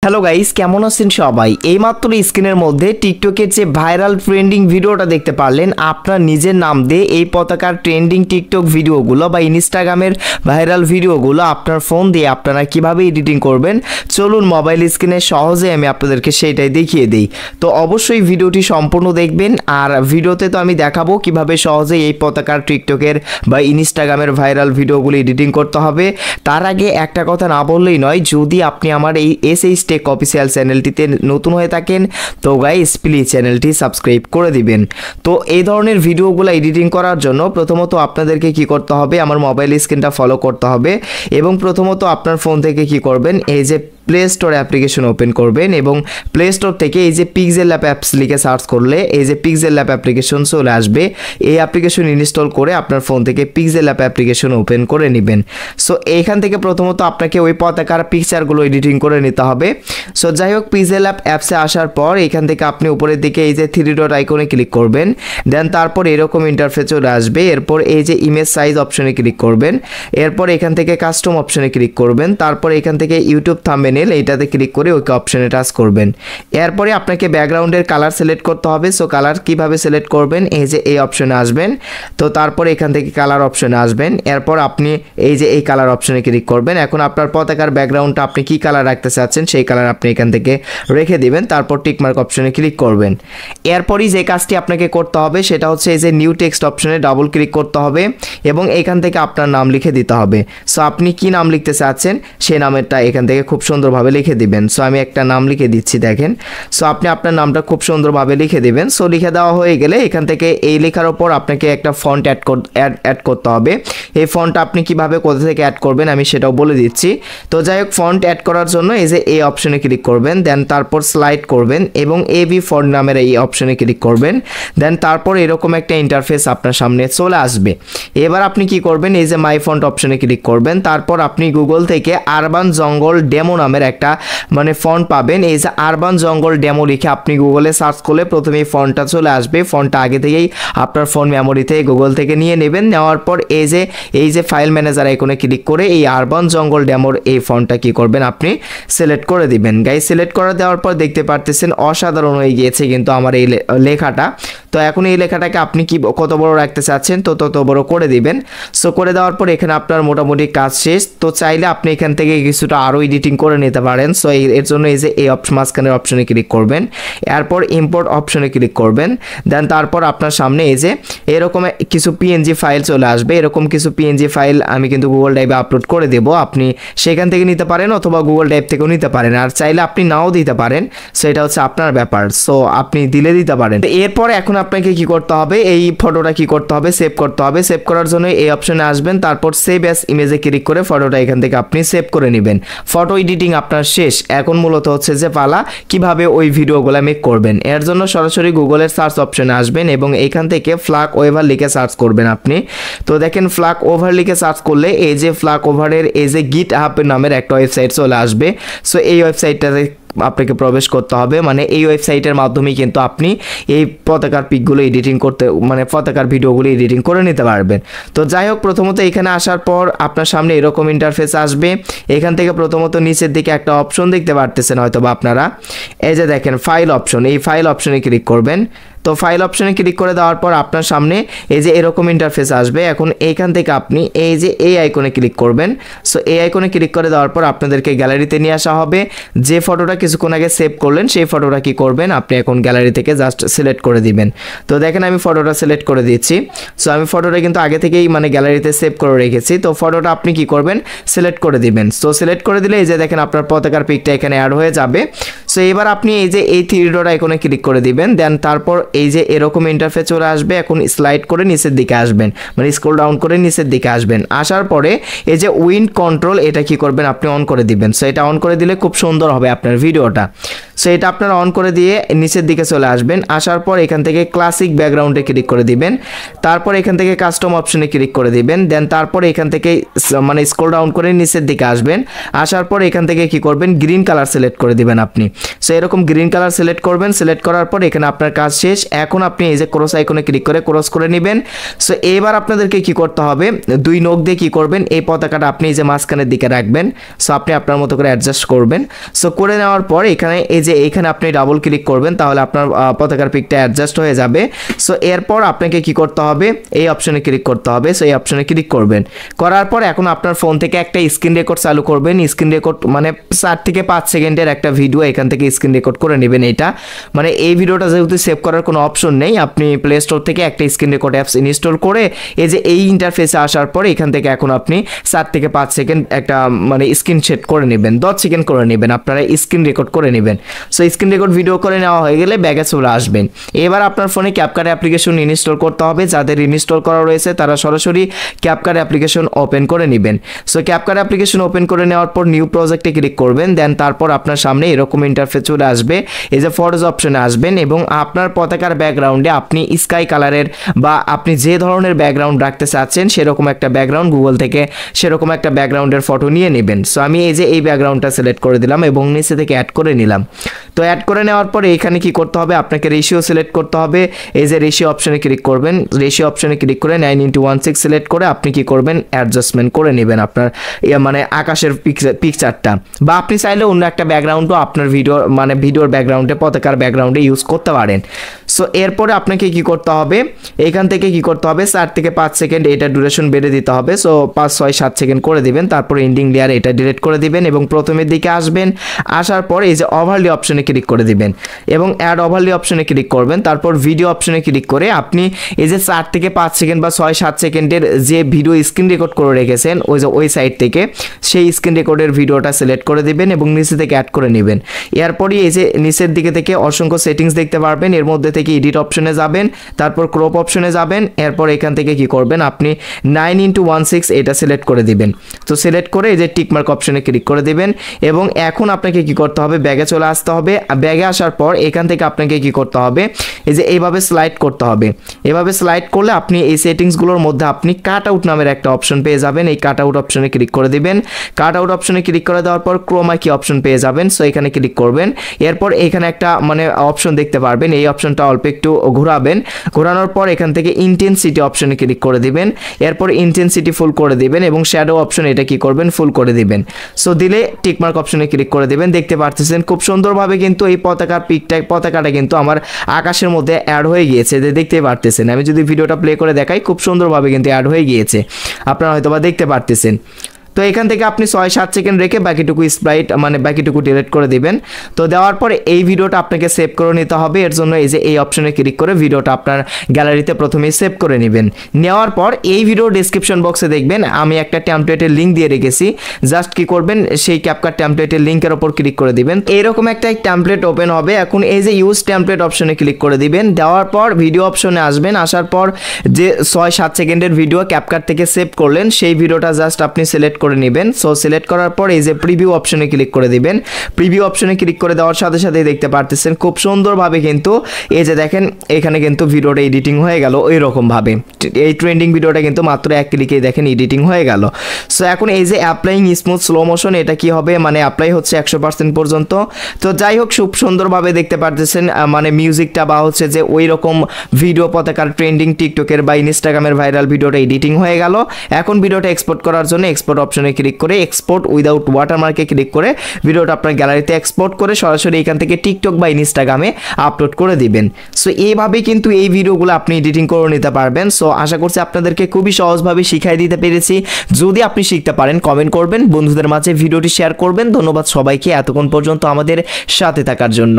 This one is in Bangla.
হ্যালো গাইস, কেমন আছেন সবাই? এইমাত্র স্ক্রিনের মধ্যে টিকটকের যে ভাইরাল ট্রেন্ডিং ভিডিওটা দেখতে পারলেন। আপনার নিজের নাম দিয়ে এই পতাকার ট্রেন্ডিং টিকটক ভিডিওগুলো বা ইনস্টাগ্রামের ভাইরাল ভিডিওগুলো আপনার ফোন দিয়ে আপনারা কিভাবে এডিটিং করবেন, চলুন মোবাইল স্ক্রিনে সহজে আমি আপনাদেরকে সেইটাই দেখিয়ে দিই। তো অবশ্যই ভিডিওটি সম্পূর্ণ দেখবেন। আর ভিডিওতে তো আমি দেখাবো কিভাবে সহজে এই পতাকার টিকটকের বা ইনস্টাগ্রামের ভাইরাল ভিডিওগুলো এডিটিং করতে হবে। তার আগে একটা কথা না বললেই নয়, যদি আপনি আমার এই SH টেক অফিসিয়াল চ্যানেলটিতে নতুন হয়ে থাকেন তো গাইস প্লিজ চ্যানেলটি সাবস্ক্রাইব করে দিবেন। তো এই ধরনের ভিডিওগুলো এডিটিং করার জন্য প্রথমত আপনাদেরকে কি করতে হবে, আমার মোবাইল স্ক্রিনটা ফলো করতে হবে এবং প্রথমত আপনার ফোন থেকে কি করবেন, এই যে প্লে স্টোর অ্যাপ্লিকেশন ওপেন করবেন এবং প্লে স্টোর থেকে এই যে পিক্সেল ল্যাব অ্যাপস লিখে সার্চ করলে এই যে পিক্সেল ল্যাব অ্যাপ্লিকেশন চলে আসবে। এই অ্যাপ্লিকেশন ইনস্টল করে আপনার ফোন থেকে পিক্সেল ল্যাব অ্যাপ্লিকেশন ওপেন করে নেবেন। সো এইখান থেকে প্রথমত আপনাকে ওই পতাকার পিকচারগুলো এডিটিং করে নিতে হবে। সো যাই হোক, পিক্সেল ল্যাব অ্যাপসে আসার পর এখান থেকে আপনি উপরের দিকে এই যে 3 ডট আইকনে ক্লিক করবেন, দেন তারপর এরকম ইন্টারফেস চলে আসবে। এরপর এই যে ইমেজ সাইজ অপশনে ক্লিক করবেন, এরপর এখান থেকে কাস্টম অপশনে ক্লিক করবেন, তারপর এখান থেকে ইউটিউব থাম্বনেল এইটাতে ক্লিক করে ওকে অপশনে টাচ করবেন। এরপরে আপনাকে ব্যাকগ্রাউন্ডের কালার সিলেক্ট করতে হবে। সো কালার কিভাবে সিলেক্ট করবেন, এই যে এই অপশনে আসবেন, তো তারপর এখান থেকে কালার অপশনে আসবেন। এরপর আপনি এই যে এই কালার অপশনে ক্লিক করবেন। এখন আপনার পতাকার ব্যাকগ্রাউন্ডটা আপনি কি কালার রাখতে চাচ্ছেন সেই কালার আপনি এখান থেকে রেখে দিবেন, তারপর টিকমার্ক অপশনে ক্লিক করবেন। এরপরই যে কাজটি আপনাকে করতে হবে সেটা হচ্ছে এই যে নিউ টেক্সট অপশনে ডাবল ক্লিক করতে হবে এবং এখান থেকে আপনার নাম লিখে দিতে হবে। সো আপনি কি নাম লিখতে চাচ্ছেন সেই নামেরটা এখান থেকে খুব সুন্দরভাবে লিখে দিবেন। সো আমি একটা নাম লিখে দিচ্ছি, দেখেন। সো আপনি আপনার নামটা খুব সুন্দরভাবে লিখে দিবেন। সো লিখে দেওয়া হয়ে গেলে এখান থেকে এই লেখার ওপর আপনাকে একটা ফন্ট অ্যাড করতে হবে। এই ফন্টটা আপনি কিভাবে কোথা থেকে অ্যাড করবেন আমি সেটাও বলে দিচ্ছি। তো যাই হোক, ফন্ট অ্যাড করার জন্য এই যে এই অপশনে ক্লিক করবেন, দেন তারপর স্লাইড করবেন এবং এবি ফন্ট নামের এই অপশনে ক্লিক করবেন, দেন তারপর এরকম একটা ইন্টারফেস আপনার সামনে চলে আসবে। এবার আপনি কি করবেন, এই যে মাই ফন্ট অপশনে ক্লিক করবেন, তারপর আপনি গুগল থেকে আরবান জঙ্গল ডেমো নামের একটা ফন্ট পাবেন। এই যে আরবান জঙ্গল ডেমো লিখে আপনি গুগলে সার্চ করলে প্রথমে এই ফন্টটা চলে আসবে। ফন্টটা আগে থেকেই আপনার ফোন মেমোরিতে গুগল থেকে নিয়ে নেবেন। নেওয়ার পর এই যে ফাইল ম্যানেজার আইকনে ক্লিক করে এই আরবান জঙ্গল ডেমোর এই ফন্টটা কি করবেন, আপনি সিলেক্ট করে দিবেন। গাইস, সিলেক্ট করে দেওয়ার পর দেখতে পারতেছেন অসাধারণ হয়ে গিয়েছে কিন্তু আমার এই লেখাটা। তো এখন এই লেখাটাকে আপনি কি কত বড় রাখতে চাচ্ছেন তো তত বড় করে দিবেন। সো করে দেওয়ার পর এখানে আপনার মোটামুটি কাজ শেষ। তো চাইলে আপনি এখান থেকে কিছুটা আরও এডিটিং করে নিতে পারেন। সো এর জন্য এই যে এই মাঝখানের অপশনে ক্লিক করবেন, এরপর ইম্পোর্ট অপশনে ক্লিক করবেন, দেন তারপর আপনার সামনে এই যে এরকম কিছু পিএনজি ফাইল চলে আসবে। এরকম কিছু পিএনজি ফাইল আমি কিন্তু গুগল ড্রাইভে আপলোড করে দেব, আপনি সেখান থেকে নিতে পারেন অথবা গুগল ড্রাইভ থেকেও নিতে পারেন। আর চাইলে আপনি নাও দিতে পারেন, সেটা হচ্ছে আপনার ব্যাপার। সো আপনি দিতে পারেন। এরপর এখন আপনাকে কি করতে হবে, এই ফটোটা কি করতে হবে, সেভ করতে হবে। সেভ করার জন্য এই অপশনে আসবেন, তারপর সেভ অ্যাজ ইমেজে ক্লিক করে ফটোটা এখান থেকে আপনি সেভ করে নেবেন। ফটো এডিটিং আপনার শেষ। এখন মূলত হচ্ছে যে পালা কিভাবে ওই ভিডিওগুলো মেক করবেন। এর জন্য সরাসরি গুগলের সার্চ অপশনে আসবেন এবং এখান থেকে ফ্লাক ওভার লিখে সার্চ করবেন আপনি। তো দেখেন, ফ্লাক ওভার লিখে সার্চ করলে এই যে ফ্লাক ওভারের এই যে গিট হাব নামের একটা ওয়েবসাইট চলে আসবে। সো এই ওয়েবসাইটটাতে আপনাকে প্রবেশ করতে হবে। এই ওয়েবসাইটের মাধ্যমেই কিন্তু আপনি এই পতাকার পিকগুলো এডিটিং করতে পতাকার ভিডিওগুলো এডিটিং করে নিতে পারবেন। তো যাই হোক, প্রথমত এখানে আসার পর আপনার সামনে এরকম ইন্টারফেস আসবে। এখান থেকে প্রথমত নিচের দিকে একটা অপশন দেখতে পারতেছেন হয়তো বা আপনারা, এই যে দেখেন ফাইল অপশন, এই ফাইল অপশনে ক্লিক করবেন। তো ফাইল অপশনে ক্লিক করে দেওয়ার পর আপনার সামনে এই যে এরকম ইন্টারফেস আসবে। এখন এইখান থেকে আপনি এই যে এই আইকনে ক্লিক করবেন। সো এই আইকনে ক্লিক করে দেওয়ার পর আপনাদেরকে গ্যালারিতে নিয়ে আসা হবে। যে ফটোটা কিছুক্ষণ আগে সেভ করলেন সেই ফটোটা কি করবেন, আপনি এখন গ্যালারি থেকে জাস্ট সিলেক্ট করে দিবেন। তো দেখেন আমি ফটোটা সিলেক্ট করে দিচ্ছি। সো আমি ফটোটা কিন্তু আগে থেকেই গ্যালারিতে সেভ করে রেখেছি। তো ফটোটা আপনি কি করবেন, সিলেক্ট করে দিবেন। সো সিলেক্ট করে দিলে এই যে দেখেন আপনার পতাকার পিকটা এখানে অ্যাড হয়ে যাবে। সো এবার আপনি এই যে এই 3 ডট আইকনে ক্লিক করে দিবেন, দেন তারপর এই যে এরকম ইন্টারফেস চলে আসবে। এখন স্লাইড করে নিচের দিকে আসবেন, স্ক্রল ডাউন করে নিচের দিকে আসবেন। আসার পরে এই যে উইন্ড কন্ট্রোল এটা কি করবেন, আপনি অন করে দিবেন। সো এটা অন করে দিলে খুব সুন্দর হবে আপনার ভিডিওটা। সো এটা আপনারা অন করে দিয়ে নিচের দিকে চলে আসবেন। আসার পর এখান থেকে ক্লাসিক ব্যাকগ্রাউন্ডে ক্লিক করে দিবেন, তারপর এখান থেকে কাস্টম অপশনে ক্লিক করে দিবেন, দেন তারপর এখান থেকে স্ক্রল ডাউন করে নিচের দিকে আসবেন। আসার পর এখান থেকে কি করবেন, গ্রিন কালার সিলেক্ট করে দিবেন আপনি। সো এরকম গ্রিন কালার সিলেক্ট করবেন, সিলেক্ট করার পর এখানে আপনার কাজ শেষ। এখন আপনি এই যে ক্রস আইকনে ক্লিক করে ক্রস করে নেবেন। সো এবার আপনাদেরকে কি করতে হবে, দুই নখ দিয়ে কি করবেন, এই পতাকাটা আপনি এই যে মাঝখানের দিকে রাখবেন। সো আপনি আপনার মতো করে অ্যাডজাস্ট করবেন। সো করে নেওয়ার পর এখানে এই যে এখানে আপনি ডাবল ক্লিক করবেন, তাহলে আপনার পতাকার পিকটা অ্যাডজাস্ট হয়ে যাবে। সো এরপর আপনাকে কি করতে হবে, এই অপশনে ক্লিক করতে হবে। সো এই অপশনে ক্লিক করবেন, করার পর এখন আপনার ফোন থেকে একটা স্ক্রিন রেকর্ড চালু করবেন। স্ক্রিন রেকর্ড মানে 4 থেকে 5 সেকেন্ডের একটা ভিডিও এখান থেকে স্ক্রিন রেকর্ড করে নেবেন। এটা মানে এই ভিডিওটা যেহেতু সেভ করার কোনো অপশন নেই, আপনি প্লে স্টোর থেকে একটা স্ক্রিন রেকর্ড অ্যাপস ইনস্টল করে এই যে এই ইন্টারফেসে আসার পরে এখান থেকে এখন আপনি 4 থেকে 5 সেকেন্ড একটা মানে স্ক্রিন সেট করে নেবেন, 10 সেকেন্ড করে নেবেন, আপনারা স্ক্রিন রেকর্ড করে নেবেন। সো স্ক্রিন রেকর্ড ভিডিও করে নেওয়া হয়ে গেলে ব্যাগে চলে আসবেন। এবার আপনার ফোনে ক্যাপকাট অ্যাপ্লিকেশন ইনস্টল করতে হবে। যাদের ইনস্টল করা রয়েছে তারা সরাসরি ক্যাপকাট অ্যাপ্লিকেশন ওপেন করে নেবেন। সো ক্যাপকাট অ্যাপ্লিকেশন ওপেন করে নেওয়ার পর নিউ প্রজেক্টে ক্লিক করবেন। দেন তারপর আপনার সামনে এরকম ইন্টারফেস চলে আসবে। এই যে ফটোজ অপশনে আসবেন এবং আপনার পতাকার ব্যাকগ্রাউন্ডে আপনি স্কাই কালারের বা আপনি যে ধরনের ব্যাকগ্রাউন্ড রাখতে চাচ্ছেন সেরকম একটা ব্যাকগ্রাউন্ড গুগল থেকে সেরকম একটা ব্যাকগ্রাউন্ডের ফটো নিয়ে নেবেন। সো আমি এই যে এই ব্যাকগ্রাউন্ডটা সিলেক্ট করে দিলাম এবং নিচে থেকে অ্যাড করে নিলাম। তো অ্যাড করে নেওয়ার পরে এখানে কি করতে হবে, আপনাকে রেশিও সিলেক্ট করতে হবে। এই যে রেশিও অপশনে ক্লিক করবেন, রেশিও অপশনে ক্লিক করে 9:1:6 সিলেক্ট করে আপনি কি করবেন, অ্যাডজাস্টমেন্ট করে নেবেন আপনার মানে আকাশের পিকচারটা, বা আপনি চাইলে অন্য একটা ব্যাকগ্রাউন্ডও আপনার ভিডিওর ব্যাকগ্রাউন্ডে পতাকার ব্যাকগ্রাউন্ডে ইউজ করতে পারেন। সো এরপরে আপনাকে কি করতে হবে, এখান থেকে কি করতে হবে 4 থেকে 5 সেকেন্ড এটা ডিউরেশন বেড়ে দিতে হবে। সো 5, 6, 7 সেকেন্ড করে দিবেন। তারপর এন্ডিং লেয়ার এটা ডিলিট করে দিবেন এবং প্রথমের দিকে আসবেন। আসার পর এই যে ওভারলি অপশনে ক্লিক করে দিবেন এবং অ্যাড ওভারলি অপশনে ক্লিক করবেন। তারপর ভিডিও অপশনে ক্লিক করে আপনি এই যে 4 থেকে 5 সেকেন্ড বা 6, 7 সেকেন্ডের যে ভিডিও স্ক্রিন রেকর্ড করে রেখেছেন ওই সাইট থেকে সেই স্ক্রিন রেকর্ডের ভিডিওটা সিলেক্ট করে দিবেন এবং নিচে থেকে অ্যাড করে নেবেন। এরপরই এই যে নিচের দিকে থেকে অসংখ্য সেটিংস দেখতে পারবেন, এর মধ্যে থেকে এডিট অপশনে যাবেন, তারপর ক্রপ অপশনে যাবেন। এরপর এখান থেকে কি করবেন, আপনি 9:1:6 এটা সিলেক্ট করে দিবেন। তো সিলেক্ট করে এই যে টিকমার্ক অপশনে ক্লিক করে দিবেন এবং এখন আপনাকে কি করতে হবে, ব্যাগে চলে আসতে হবে। ব্যাগে আসার পর এখান থেকে আপনাকে কি করতে হবে, এই যে এইভাবে স্লাইড করতে হবে। এভাবে স্লাইড করলে আপনি এই সেটিংসগুলোর মধ্যে আপনি কাট আউট নামের একটা অপশন পেয়ে যাবেন। এই কাট আউট অপশনে ক্লিক করে দিবেন। কাট আউট অপশনে ক্লিক করে দেওয়ার পর ক্রোমা কি অপশন পেয়ে যাবেন। সো এখানে ক্লিক করবেন। এরপর এখানে একটা মানে অপশন দেখতে পারবেন, এই অপশনটা অল্প একটু ঘোরাবেন। ঘোরানোর পর এখান থেকে ইন্টেন্সিটি অপশনে ক্লিক করে দিবেন। এরপর ইন্টেন্সিটি ফুল করে দিবেন এবং শ্যাডো অপশন এটা কি করবেন, ফুল করে দিবেন। সো দিলে টিকমার্ক অপশনে ক্লিক করে দিবেন। দেখতে পাচ্ছেন খুব সুন্দরভাবে কিন্তু এই পতাকাটা কিন্তু আমার আকাশের মধ্যে অ্যাড হয়ে গিয়েছে, দেখতে পারতেছেন। আমি যদি ভিডিওটা প্লে করে দেখাই, খুব সুন্দরভাবে কিন্তু অ্যাড হয়ে গিয়েছে, আপনারা হয়তোবা দেখতে পারতেছেন। তো এখান থেকে আপনি 6-7 সেকেন্ড রেখে বাকিটুকু স্প্রাইট মানে বাকিটুকু ডিলিট করে দিবেন। তো দেওয়ার পরে এই ভিডিওটা আপনাকে সেভ করে নিতে হবে। এর জন্য এই যে এই অপশনে ক্লিক করে ভিডিওটা আপনার গ্যালারিতে প্রথমেই সেভ করে নেবেন। নেওয়ার পর এই ভিডিওর ডেসক্রিপশন বক্সে দেখবেন আমি একটা টেমপ্লেটের লিঙ্ক দিয়ে রেখেছি। জাস্ট কি করবেন, সেই ক্যাপকাট টেমপ্লেটের লিঙ্কের ওপর ক্লিক করে দিবেন। এইরকম একটা টেমপ্লেট ওপেন হবে। এখন এই যে ইউজ টেমপ্লেট অপশনে ক্লিক করে দিবেন। দেওয়ার পর ভিডিও অপশনে আসবেন। আসার পর যে 6-7 সেকেন্ডের ভিডিও ক্যাপকাট থেকে সেভ করলেন সেই ভিডিওটা জাস্ট আপনি সিলেক্ট করে নেবেন। সো সিলেক্ট করার পর এই যে প্রিভিউ অপশনে ক্লিক করে দিবেন। প্রিভিউ অপশনে ক্লিক করে দেওয়ার সাথে সাথেই দেখতে পারতেছেন খুব সুন্দরভাবে কিন্তু এই যে দেখেন এখানে কিন্তু ভিডিওটা এডিটিং হয়ে গেল। ওই রকম ভাবে এই ট্রেন্ডিং ভিডিওটা কিন্তু মাত্র এক ক্লিকেই দেখেন এডিটিং হয়ে গেল। সো এখন এই যে অ্যাপ্লাইং স্মুথ স্লো মোশন এটা কি হবে, মানে অ্যাপ্লাই হচ্ছে 100% পর্যন্ত। তো যাই হোক খুব সুন্দরভাবে দেখতে পারতেছেন মানে মিউজিকটা বা হচ্ছে যে ওই রকম ভিডিও পতাকার ট্রেন্ডিং টিকটকের বা ইনস্টাগ্রামের ভাইরাল ভিডিওটা এডিটিং হয়ে গেল। এখন ভিডিওটা এক্সপোর্ট করার জন্য এক্সপোর্ট অপশনে ক্লিক করে এক্সপোর্ট উইদাউট ওয়াটারমার্কে ক্লিক করে ভিডিওটা আপনার গ্যালারিতে এক্সপোর্ট করে সরাসরি এখান থেকে টিকটক বা ইনস্টাগ্রামে আপলোড করে দিবেন। সো এইভাবে কিন্তু এই ভিডিওগুলো আপনি এডিটিং করে নিতে পারবেন। সো আশা করছি আপনাদেরকে খুবই সহজভাবে শিখাই দিতে পেরেছি। যদি আপনি শিখতে পারেন কমেন্ট করবেন, বন্ধুদের মাঝে ভিডিওটি শেয়ার করবেন। ধন্যবাদ সবাইকে এতক্ষণ পর্যন্ত আমাদের সাথে থাকার জন্য।